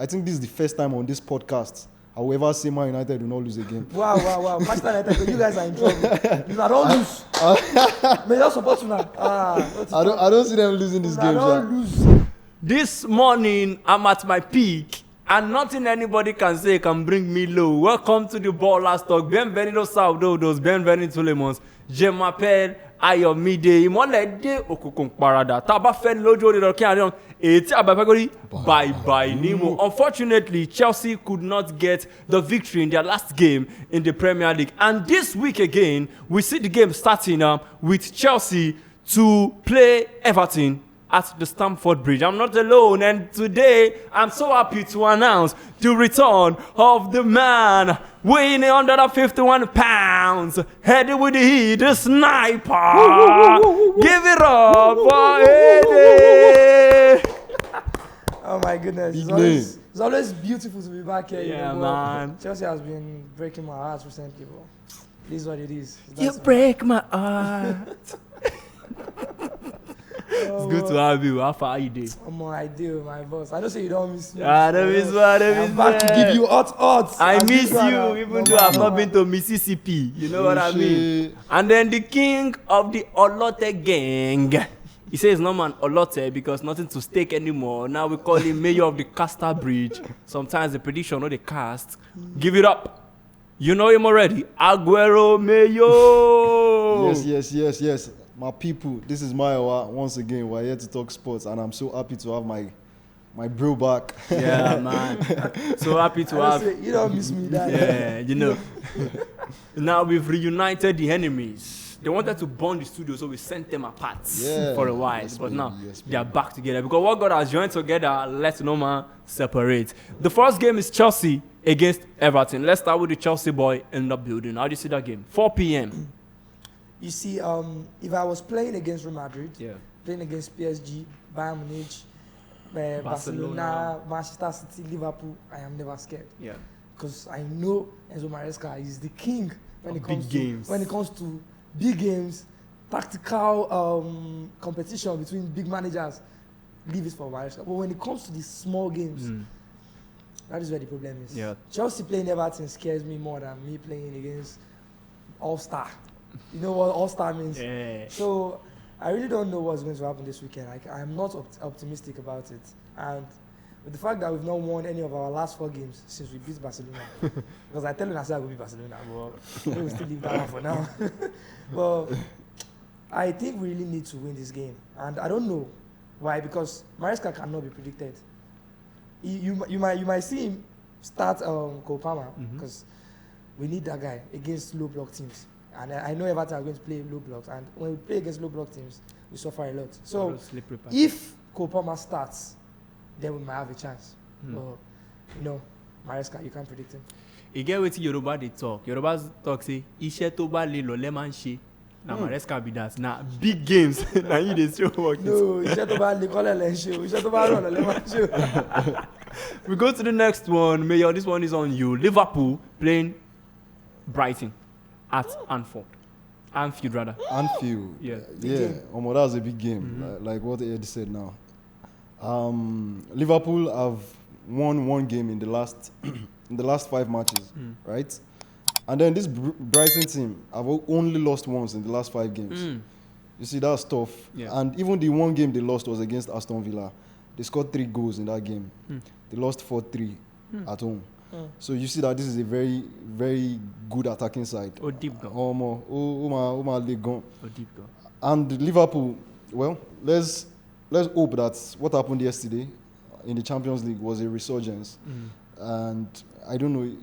I think this is the first time on this podcast I will ever say Man United will not lose again. Wow. Manchester United, you guys are in trouble. You don't lose. May you support you now. I don't see them losing this game. Don't lose. This morning, I'm at my peak, and nothing anybody can say can bring me low. Welcome to the Ballers Talk. Bienvenido Saudodos, bienvenido Lemons, ShowEPL, Ayomide, Imolede, Okukun Parada, Tabafen Lojo, the Rokian, Eti Abapagori, bye Nemo. Unfortunately, Chelsea could not get the victory in their last game in the Premier League. And this week again, we see the game starting with Chelsea to play Everton at the Stamford Bridge. I'm not alone, and today I'm so happy to announce the return of the man weighing 151 pounds, headed with the heat, the sniper. Give it up for Eddie. Oh my goodness. It's always beautiful to be back here. Yeah, you know, man. Chelsea has been breaking my heart recently, but it is what it is. You break my heart. It's good to have you. How far are you doing? I do, my boss. I don't say you don't miss me. I don't miss you. I'm back to give you hot. I miss you, even though I've not been to Mississippi. You know what I mean? And then the king of the Olote gang. He says no man Olote because nothing to stake anymore. Now we call him mayor of the Caster Bridge. Sometimes the prediction or the cast. Give it up. You know him already. Aguero Mayo. Yes. My people, this is Mayowa. Once again, we're here to talk sports, and I'm so happy to have my bro back. Yeah, man. So happy to have. You don't miss me, Dad. Yeah, you know. Now we've reunited the enemies. They wanted to burn the studio, so we sent them apart for a while. But now they are back together. Because what God has joined together, let no man separate. The first game is Chelsea against Everton. Let's start with the Chelsea boy in the building. How do you see that game? 4 p.m. You see, if I was playing against Real Madrid, playing against PSG, Bayern Munich, Barcelona, Manchester City, Liverpool, I am never scared. Yeah. Because I know Enzo Maresca is the king when it comes to big games, tactical competition between big managers. Leave it for Maresca. But when it comes to these small games, that is where the problem is. Yeah. Chelsea playing Everton scares me more than me playing against All-Star. You know what All-Star means? Yeah. So I really don't know what's going to happen this weekend. I'm not optimistic about it. And with the fact that we've not won any of our last 4 games since we beat Barcelona, because I tell you I said I will beat Barcelona, but we will still leave that one for now. But I think we really need to win this game. And I don't know why, because Maresca cannot be predicted. You might see him start Cole Palmer, because we need that guy against low block teams. And I know Everton are going to play low blocks. And when we play against low block teams, we suffer a lot. So if Cole Palmer starts, then we might have a chance. But, you know, Maresca, you can't predict him. You get what Yoruba they talk. Yoruba talk say, Ishe to ba le lo le man she. Now Maresca be that. Now big games. Now you dey show work. No, Ishe to ba le kole le show. Ishe to ba lo le man show. We go to the next one. Mayor, this one is on you. Liverpool playing Brighton at Anfield. Anfield. Yeah. That was a big game. Like what Eddie said now. Liverpool have won 1 game in the last 5 matches, right? And then this Brighton team have only lost once in the last 5 games. You see, that's tough. Yeah. And even the 1 game they lost was against Aston Villa. They scored 3 goals in that game. They lost 4-3 at home. So you see that this is a very, very good attacking side. Deep go. Deep go. And Liverpool, well, let's hope that what happened yesterday in the Champions League was a resurgence. And I don't know,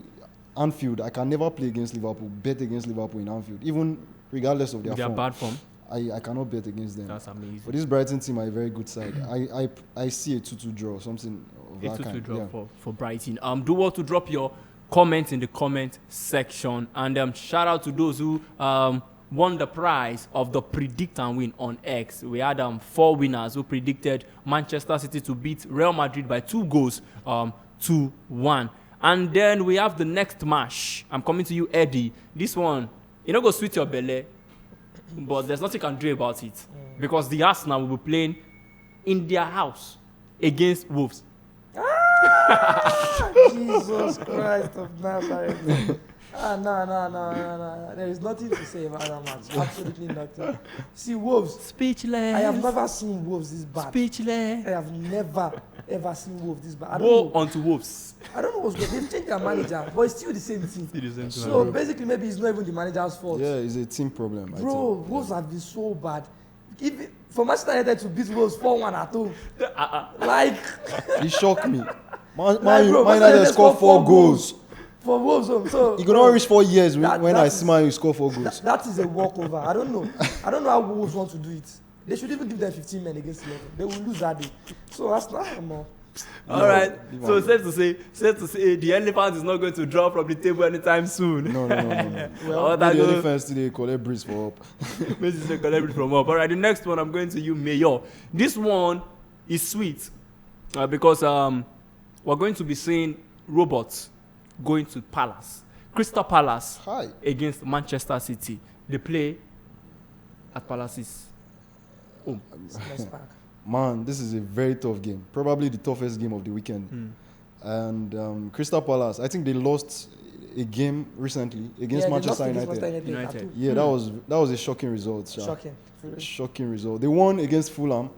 Anfield, I can never play against Liverpool, bet against Liverpool in Anfield, even regardless of their form. Bad form. I cannot bet against them. That's amazing. But this Brighton team are a very good side. I see a 2-2 draw, something of that kind. 2-2 draw for Brighton. Do want to drop your comments in the comment section, and shout out to those who won the prize of the Predict and Win on X. We had 4 winners who predicted Manchester City to beat Real Madrid by 2 goals, 2-1. And then we have the next match. I'm coming to you, Eddie. This one, you know, go sweet your belly. But there's nothing you can do about it. Because the Arsenal will be playing in their house against Wolves. Jesus Christ of Nazareth. No. There is nothing to say about that match. Absolutely nothing. See, Wolves. Speechless. I have never seen Wolves this bad. Speechless. I have never, ever seen Wolves this bad. Woe unto Wolves. I don't know what's going on. They've changed their manager, but it's still the same thing. So basically, maybe it's not even the manager's fault. Yeah, it's a team problem. I Bro, think. Wolves have been so bad. For Manchester United to beat Wolves 4-1 at home, like It shocked me. Man bro, United scored 4 goals. for Wolves home. So You could not reach 4 years that- when that I is- see Man U score 4 goals. that is a walkover. I don't know how Wolves want to do it. They should even give them 15 men against 11. They will lose that day. So that's not more. All right. So safe to say, the elephant is not going to drop from the table anytime soon. No. Well, The elephants today collect breeze for up. This is a collaboration from up. All right. The next one I'm going to you, Mayor. This one is sweet because we're going to be seeing robots going to Palace, Crystal Palace Hi. against Manchester City. They play at Palace's home. Next pack. Man, this is a very tough game. Probably the toughest game of the weekend. And Crystal Palace, I think they lost a game recently against Yeah, they Manchester lost against United. Manchester United. Yeah, that was a shocking result. Sha. Shocking. Shocking result. They won against Fulham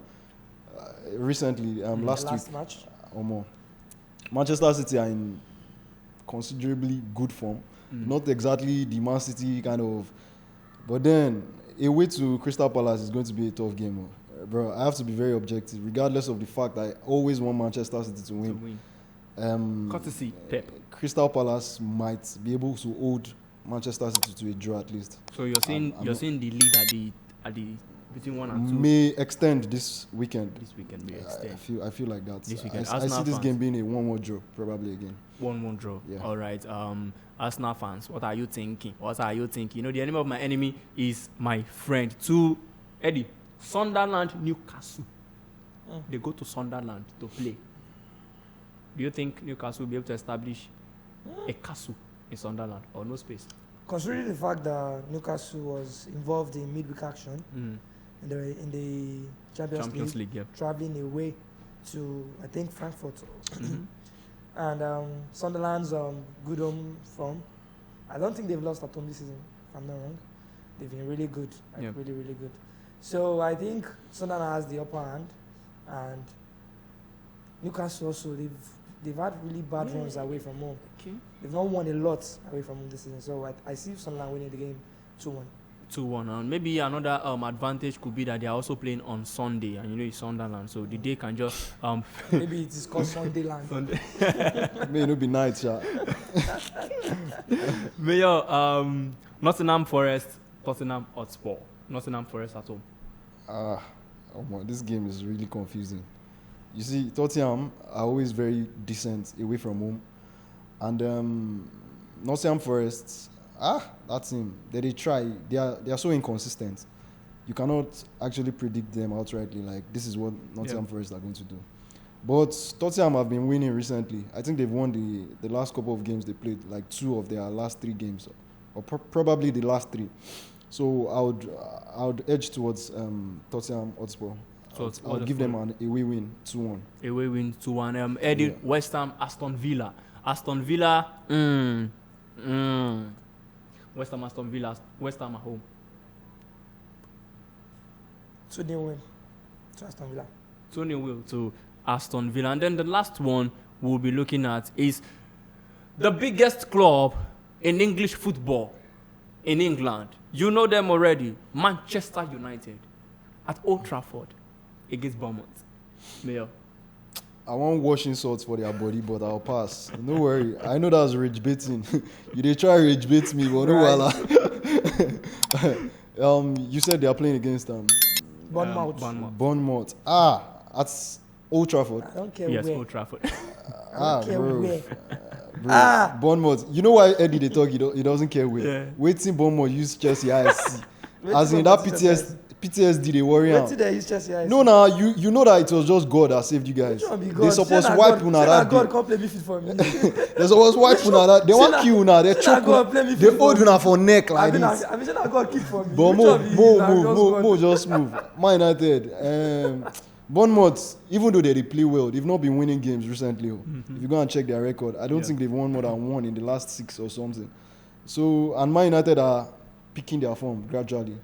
recently, last week Last match. or more. Manchester City are in considerably good form. Not exactly the Man City kind of, but then away to Crystal Palace is going to be a tough game. Bro, I have to be very objective, regardless of the fact that I always want Manchester City to win. Courtesy, Pep. Crystal Palace might be able to hold Manchester City to a draw at least. So you're saying the lead at the between 1 and 2 May extend this weekend. this weekend. May extend. I feel like that. This weekend. I see Arsenal this fans. game being a 1-1 draw probably again. 1-1 draw. Yeah. All right. Arsenal fans, what are you thinking? You know, the enemy of my enemy is my friend. To Eddie, Sunderland, Newcastle. They go to Sunderland to play. Do you think Newcastle will be able to establish a castle in Sunderland or no space? Considering the fact that Newcastle was involved in midweek action in the Champions League, yeah. traveling away to I think Frankfurt, and Sunderland's good home form. I don't think they've lost at home this season, if I'm not wrong. They've been really good, really good. So I think Sunderland has the upper hand, and Newcastle also they've had really bad runs away from home. Okay. They've not won a lot away from home this season, so I see Sunderland winning the game 2-1. 2-1. And maybe another advantage could be that they are also playing on Sunday, and you know it's Sunderland, so the day can just Maybe it is called Sundayland. Sunday. May not be night, sha. Mayor, Nottingham Forest, Tottenham Hotspur. Nottingham Forest at home. This game is really confusing. You see, Tottenham are always very decent away from home, and Nottingham Forest, that team, they try. They are so inconsistent. You cannot actually predict them outrightly. Like this is what Nottingham Forest are going to do. But Tottenham have been winning recently. I think they've won the last couple of games they played, like 2 of their last 3 games, or probably the last 3. So I would edge towards Tottenham Hotspur. So I'll give them an away win 2-1. Away win 2-1. Eddie, West Ham, Aston Villa. Aston Villa. West Ham, Aston Villa. West Ham at home. 2-0 win to Aston Villa. 2-0 will to Aston Villa. And then the last one we'll be looking at is the biggest club in English football in England. You know them already. Manchester United at Old Trafford against Bournemouth. Mayor. I want washing salts for their body, but I'll pass. No worry. I know that's rage baiting. They try rage bait me, but no wala. You said they are playing against Bournemouth. At Old Trafford. I don't care Yes, where. Old Trafford. I don't care bro. where. Bournemouth. You know why Eddie they talk? He doesn't care where. Yeah. Waiting Bournemouth use Chelsea ISC. Waiting As in Bournemouth that use Chelsea. PTSD they worry Wait am. till they use Chelsea. No, you know that it was just God that saved you guys. They supposed wipe una that God day. can't play midfield for me. They supposed wipe una that. They want kill una. They choke God play una. midfield They for hold me. una for neck like I this. mean, God keep for me. But Which one be you? Now, just God. just move. Man United. Bournemouth, even though they play well, they've not been winning games recently. If you go and check their record, I don't think they've won more than one in the last 6 or something. So, and Man United are picking their form gradually.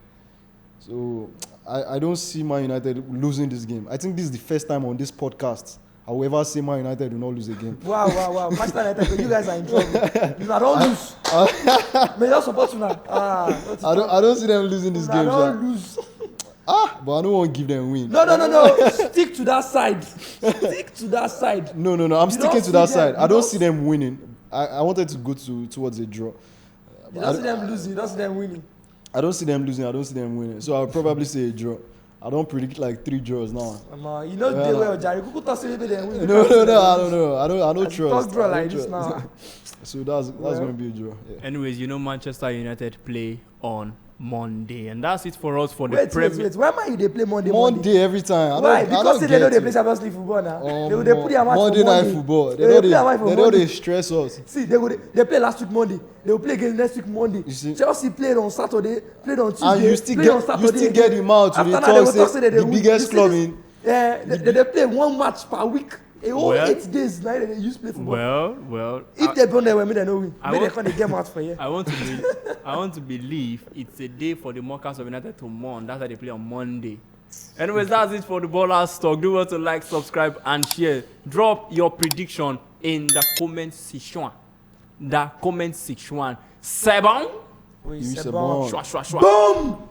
So, I don't see Man United losing this game. I think this is the first time on this podcast I will ever say Man United will not lose a game. Wow. Manchester United, you guys are in trouble. You don't lose. May you support you now. I don't see them losing this game. Don't lose. But I don't want to give them win. No. Stick to that side. No. I'm sticking to that side. I don't see them winning. I wanted to go towards a draw. You don't see them losing. You don't see them winning. I don't see them losing. I don't see them winning. So I'll probably say a draw. I don't predict like 3 draws now. You know they well, Jerry. Who could say maybe they win? No, I don't know. I don't trust. Talk draw like this now. So that's going to be a draw. Yeah. Anyways, Manchester United play on Monday, and that's it for us for the Wait. Why might they play Monday every time? Why? Because they know they play Champions League football now. They put their match Monday night football. They know they stress us. See, they play last week Monday. They will play again next week Monday. Chelsea played on Saturday, played on Tuesday. And you still get him out to the talk say the biggest club in. Yeah, they play 1 match per week. A whole 8 days now they use play football. Well. If they don't, they will not win. Maybe they can't get out for you. I want to believe it's a day for the mockers of United to mourn. That's why they play on Monday. Anyways, that's it for the Ballers Talk. Do want to like, subscribe, and share. Drop your prediction in the comment section. C'est bon? Oui, c'est bon. Shwa. Boom!